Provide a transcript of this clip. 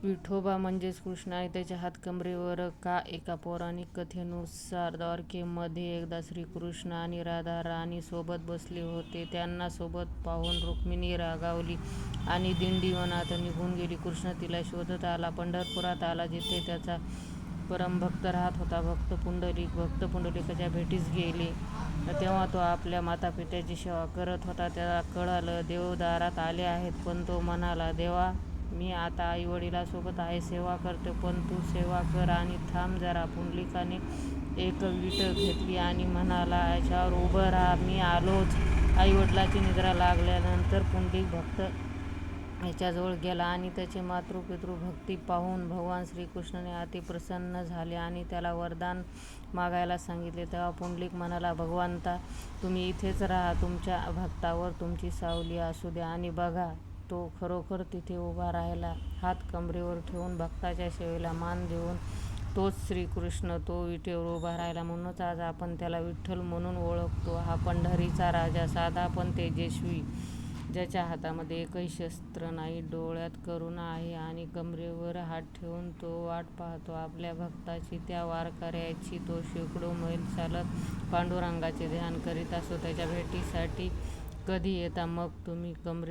विठोबा म्हणजेच कृष्ण आणि त्याच्या हातकमरेवर का? एका पौराणिक कथेनुसार द्वारकेमध्ये एकदा श्रीकृष्ण आणि राधा राणी सोबत बसले होते. त्यांना सोबत पाहून रुक्मिणी रागावली आणि दिंडीवनात निघून गेली. कृष्ण तिला शोधत आला. पंढरपुरात आला, जिथे त्याचा परमभक्त राहत होता. भक्त पुंडलिकाच्या भेटीस गेले. तेव्हा तो आपल्या मातापित्याची सेवा करत होता. त्याला कळालं, देव दारात आले आहेत. पण तो म्हणाला, देवा, मी आता आईवडिलांसोबत आहे, सेवा करतो, पण तू सेवा कर आणि थांब जरा. पुंडलिकाने एक वीट घेतली आणि म्हणाला, याच्यावर उभं राहा, मी आलोच. आईवडिलांची निद्रा लागल्यानंतर पुंडलिक भक्त याच्याजवळ गेला आणि त्याची मातृपितृभक्ती पाहून भगवान श्रीकृष्णाने अतिप्रसन्न झाले आणि त्याला वरदान मागायला सांगितले. तेव्हा पुंडलिक म्हणाला, भगवंता, तुम्ही इथेच राहा, तुमच्या भक्तावर तुमची सावली असू द्या. आणि बघा, तो खरोखर तिथे उभा राहिला, हात कमरेवर ठेवून भक्ताच्या सेवेला मान देऊन. तोच श्रीकृष्ण, तो विटेवर उभा राहिला. म्हणूनच आज आपण त्याला विठ्ठल म्हणून ओळखतो. हा पंढरीचा राजा, साधा पण तेजस्वी, ज्याच्या हातामध्ये एकही शस्त्र नाही, डोळ्यात करुणा आहे आणि कमरेवर हात ठेवून तो वाट पाहतो आपल्या भक्ताची, त्या वारकऱ्याची. तो शेकडो मैल चालत पांडुरंगाचे ध्यान करीत असतो. त्याच्या भेटीसाठी कधी येता मग तुम्ही? कमरेवर